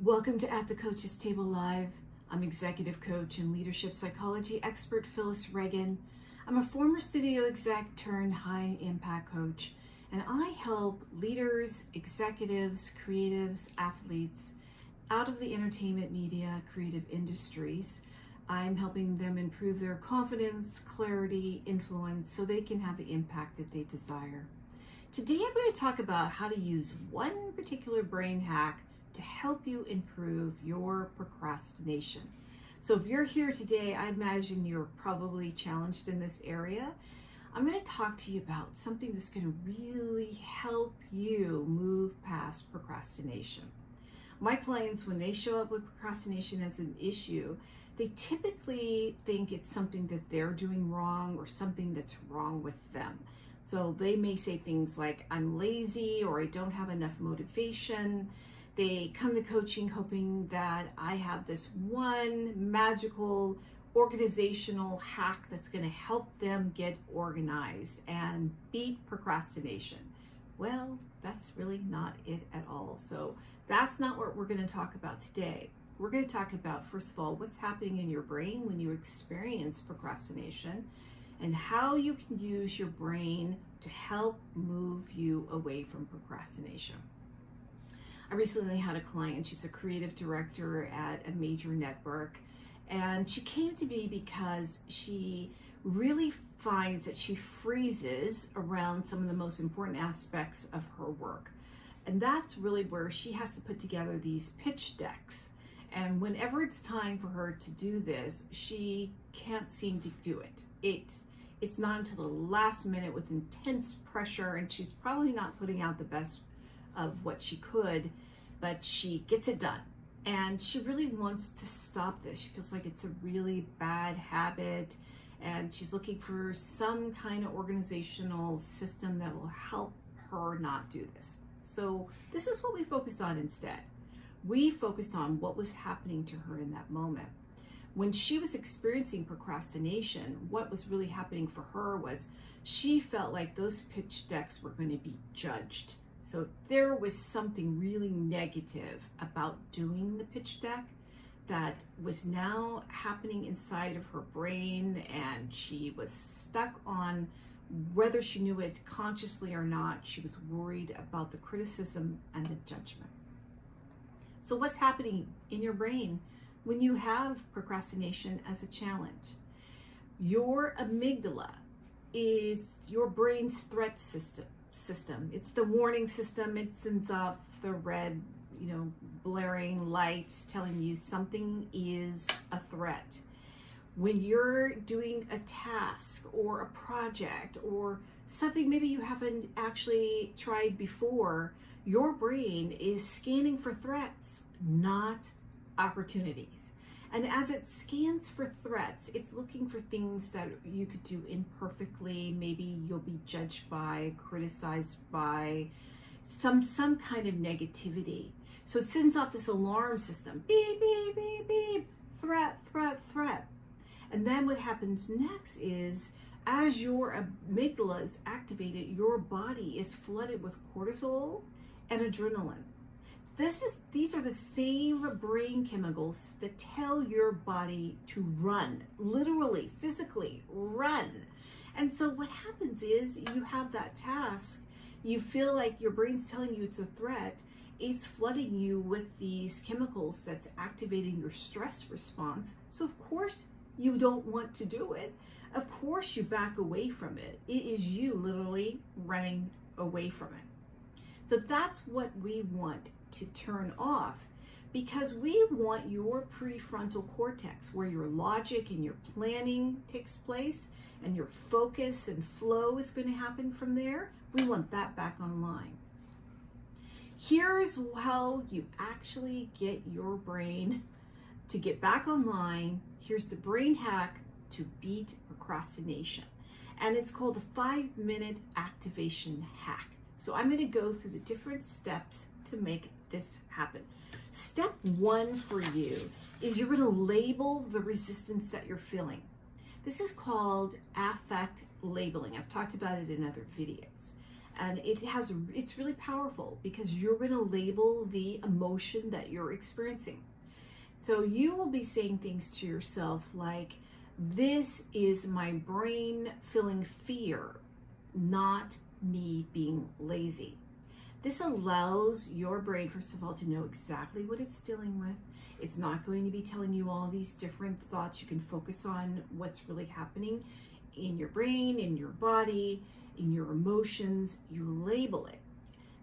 Welcome to At the Coach's Table Live. I'm executive coach and leadership psychology expert Phyllis Reagin. I'm a former studio exec turned high impact coach, and I help leaders, executives, creatives, athletes out of the entertainment, media, creative industries. I'm helping them improve their confidence, clarity, influence, so they can have the impact that they desire. Today I'm going to talk about how to use one particular brain hack to help you improve your procrastination. So if you're here today, I imagine you're probably challenged in this area. I'm going to talk to you about something that's going to really help you move past procrastination. My clients, when they show up with procrastination as an issue, they typically think it's something that they're doing wrong or something that's wrong with them. So they may say things like, I'm lazy, or I don't have enough motivation. They come to coaching hoping that I have this one magical organizational hack that's going to help them get organized and beat procrastination. Well, that's really not it at all. So that's not what we're going to talk about today. We're going to talk about, first of all, what's happening in your brain when you experience procrastination and how you can use your brain to help move you away from procrastination. I recently had a client, she's a creative director at a major network, and she came to me because she really finds that she freezes around some of the most important aspects of her work. And that's really where she has to put together these pitch decks. And whenever it's time for her to do this, she can't seem to do it. It's not until the last minute with intense pressure, and she's probably not putting out the best of what she could, but she gets it done. And she really wants to stop this. She feels like it's a really bad habit, and she's looking for some kind of organizational system that will help her not do this. So this is what we focused on instead. We focused on what was happening to her in that moment. When she was experiencing procrastination, what was really happening for her was she felt like those pitch decks were going to be judged. So there was something really negative about doing the pitch deck that was now happening inside of her brain, and she was stuck on whether she knew it consciously or not. She was worried about the criticism and the judgment. So what's happening in your brain when you have procrastination as a challenge? Your amygdala is your brain's threat system. It's the warning system. It sends off the red, blaring lights telling you something is a threat. When you're doing a task or a project or something maybe you haven't actually tried before, your brain is scanning for threats, not opportunities. And as it scans for threats, it's looking for things that you could do imperfectly. Maybe you'll be judged by, criticized by, some kind of negativity. So it sends off this alarm system. Beep, beep, beep, beep. Threat, threat, threat. And then what happens next is, as your amygdala is activated, your body is flooded with cortisol and adrenaline. These are the same brain chemicals that tell your body to run, literally, physically run. And so what happens is you have that task, you feel like your brain's telling you it's a threat, it's flooding you with these chemicals that's activating your stress response. So of course you don't want to do it. Of course you back away from it. It is you literally running away from it. So that's what we want to turn off, because we want your prefrontal cortex, where your logic and your planning takes place and your focus and flow is going to happen from there. We want that back online. Here's how you actually get your brain to get back online. Here's the brain hack to beat procrastination, and it's called the 5-minute activation hack. So I'm going to go through the different steps to make this happen. Step 1 for you is you're going to label the resistance that you're feeling. This is called affect labeling. I've talked about it in other videos. And it's really powerful because you're going to label the emotion that you're experiencing. So you will be saying things to yourself like, this is my brain feeling fear, not me being lazy. This allows your brain, first of all, to know exactly what it's dealing with. It's not going to be telling you all these different thoughts. You can focus on what's really happening in your brain, in your body, in your emotions. You label it.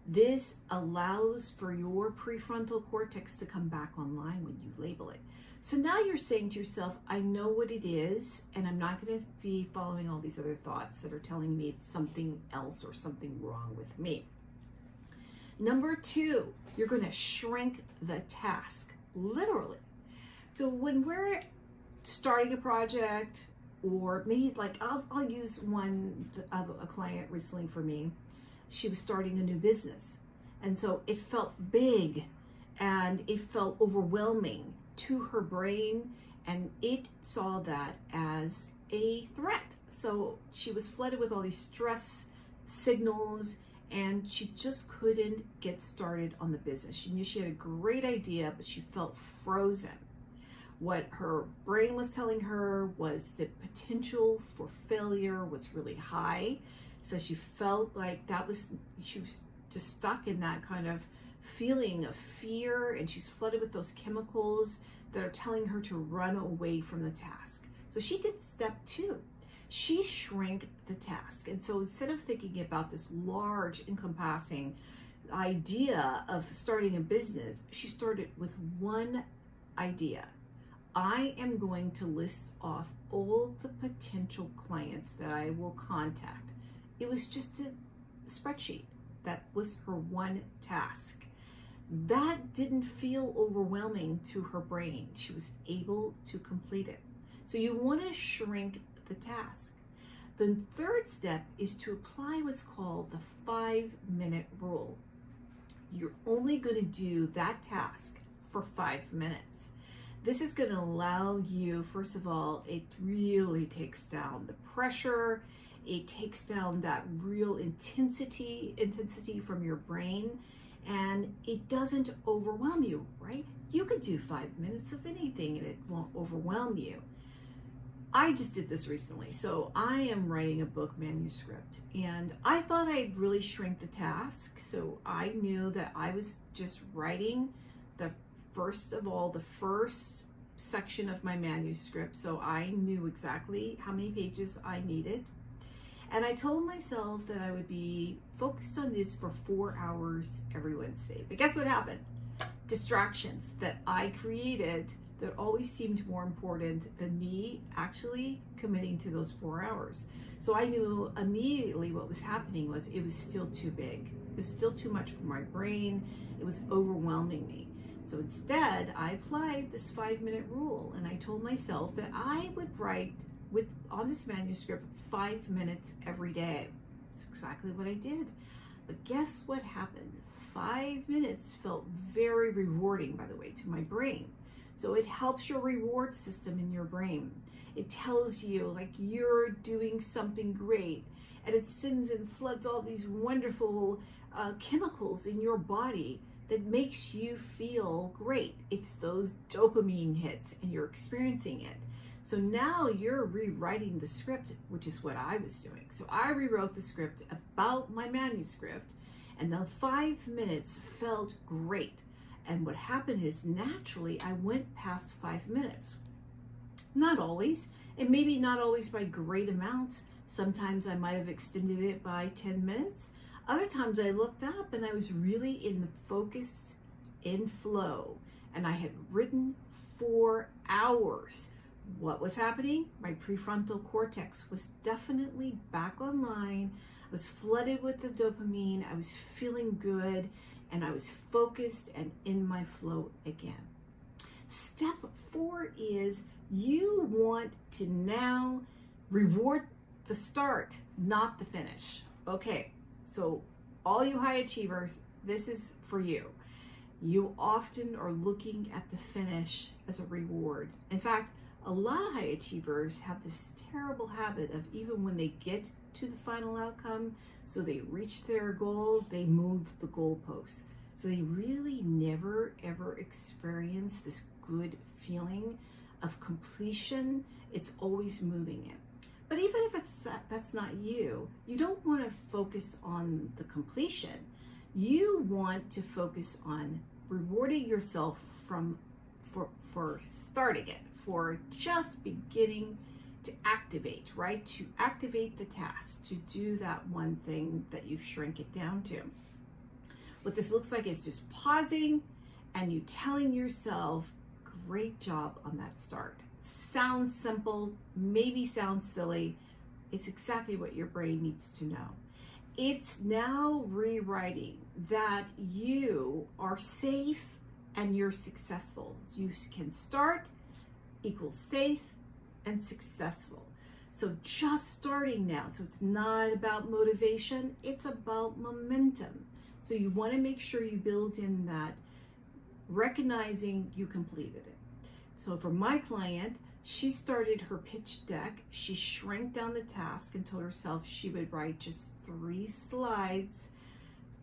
This allows for your prefrontal cortex to come back online when you label it. So now you're saying to yourself, I know what it is, and I'm not going to be following all these other thoughts that are telling me it's something else or something wrong with me. Number 2, you're going to shrink the task, literally. So when we're starting a project, or maybe like, I'll use one of a client recently for me. She was starting a new business. And so it felt big and it felt overwhelming to her brain, and it saw that as a threat. So she was flooded with all these stress signals, and she just couldn't get started on the business. She knew she had a great idea, but she felt frozen. What her brain was telling her was the potential for failure was really high. So she felt like she was just stuck in that kind of feeling of fear, and she's flooded with those chemicals that are telling her to run away from the task. So she did step 2. She shrank the task. And so instead of thinking about this large, encompassing idea of starting a business, she started with one idea. I am going to list off all the potential clients that I will contact. It was just a spreadsheet. That was her one task. That didn't feel overwhelming to her brain. She was able to complete it. So you want to shrink the task. The third step is to apply what's called the 5-minute rule. You're only going to do that task for 5 minutes. This is going to allow you, first of all, it really takes down the pressure. It takes down that real intensity from your brain, and it doesn't overwhelm you, right? You could do 5 minutes of anything and it won't overwhelm you. I just did this recently. So I am writing a book manuscript, and I thought I'd really shrink the task. So I knew that I was just writing the first section of my manuscript. So I knew exactly how many pages I needed. And I told myself that I would be focused on this for 4 hours every Wednesday. But guess what happened? Distractions that I created that always seemed more important than me actually committing to those 4 hours. So I knew immediately what was happening was it was still too big. It was still too much for my brain. It was overwhelming me. So instead, I applied this 5-minute rule, and I told myself that I would write on this manuscript 5 minutes every day. That's exactly what I did. But guess what happened? 5 minutes felt very rewarding, by the way, to my brain. So it helps your reward system in your brain. It tells you like you're doing something great, and it sends and floods all these wonderful chemicals in your body that makes you feel great. It's those dopamine hits, and you're experiencing it. So now you're rewriting the script, which is what I was doing. So I rewrote the script about my manuscript, and the 5 minutes felt great. And what happened is naturally I went past 5 minutes. Not always, and maybe not always by great amounts. Sometimes I might have extended it by 10 minutes. Other times I looked up and I was really in the focus, in flow, and I had written 4 hours. What was happening? My prefrontal cortex was definitely back online. I was flooded with the dopamine. I was feeling good, and I was focused and in my flow again. Step 4 is you want to now reward the start, not the finish. Okay, so all you high achievers, this is for you. You often are looking at the finish as a reward. In fact, A lot of high achievers have this terrible habit of, even when they get to the final outcome, so they reach their goal, they move the goalposts. So they really never ever experience this good feeling of completion. It's always moving it. But even if that's not you, you don't want to focus on the completion. You want to focus on rewarding yourself for starting it, for just beginning to activate, right? To activate the task, to do that one thing that you shrink it down to. What this looks like is just pausing and you telling yourself, great job on that start. Sounds simple, maybe sounds silly. It's exactly what your brain needs to know. It's now rewriting that you are safe and you're successful. You can start equals safe and successful. So just starting now. So it's not about motivation, it's about momentum. So you want to make sure you build in that recognizing you completed it. So for my client, she started her pitch deck. She shrank down the task and told herself she would write just 3 slides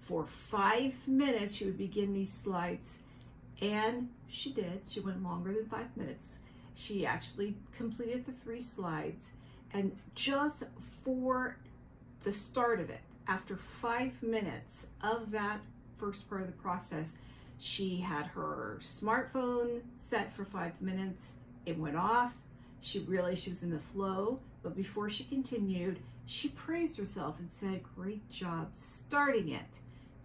for 5 minutes. She would begin these slides, and she did. She went longer than 5 minutes. She actually completed the 3 slides, and just for the start of it, after 5 minutes of that first part of the process, she had her smartphone set for 5 minutes. It went off. She realized she was in the flow, but before she continued, she praised herself and said, great job starting it.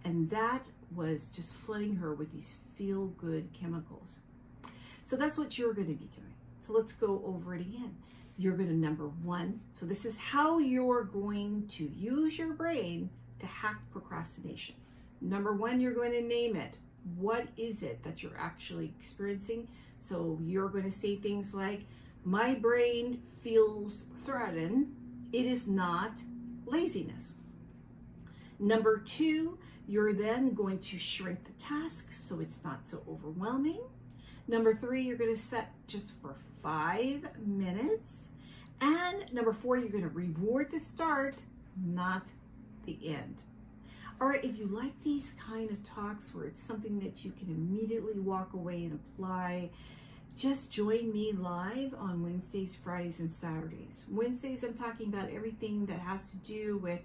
And that was just flooding her with these feel-good chemicals. So that's what you're going to be doing. So let's go over it again. You're going to, number 1, so this is how you're going to use your brain to hack procrastination. Number 1, you're going to name it. What is it that you're actually experiencing? So you're going to say things like, my brain feels threatened. It is not laziness. Number 2, you're then going to shrink the task so it's not so overwhelming. Number 3, you're going to set just for 5 minutes. And number 4, you're going to reward the start, not the end. All right, if you like these kind of talks where it's something that you can immediately walk away and apply, just join me live on Wednesdays, Fridays, and Saturdays. Wednesdays, I'm talking about everything that has to do with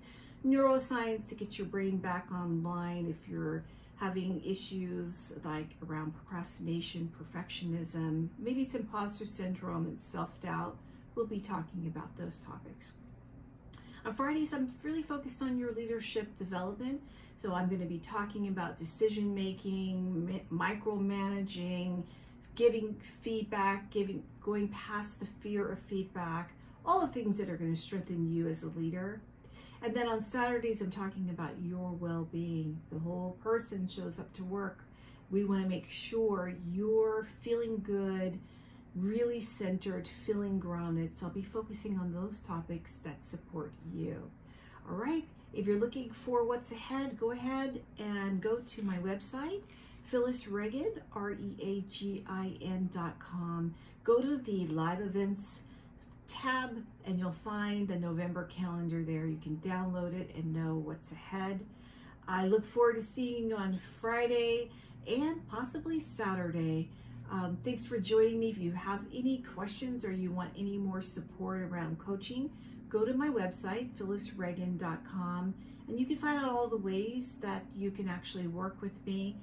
neuroscience to get your brain back online if you're having issues like around procrastination, perfectionism, maybe it's imposter syndrome and self-doubt. We'll be talking about those topics. On Fridays, I'm really focused on your leadership development. So I'm going to be talking about decision making, micromanaging, giving feedback, going past the fear of feedback, all the things that are going to strengthen you as a leader. And then on Saturdays, I'm talking about your well-being. The whole person shows up to work. We want to make sure you're feeling good, really centered, feeling grounded. So I'll be focusing on those topics that support you. All right. If you're looking for what's ahead, go ahead and go to my website, Phyllis Reagin, Reagin.com. Go to the live events tab and you'll find the November calendar there. You can download it and know what's ahead. I look forward to seeing you on Friday and possibly Saturday. Thanks for joining me. If you have any questions or you want any more support around coaching, go to my website, phyllisreagin.com, and you can find out all the ways that you can actually work with me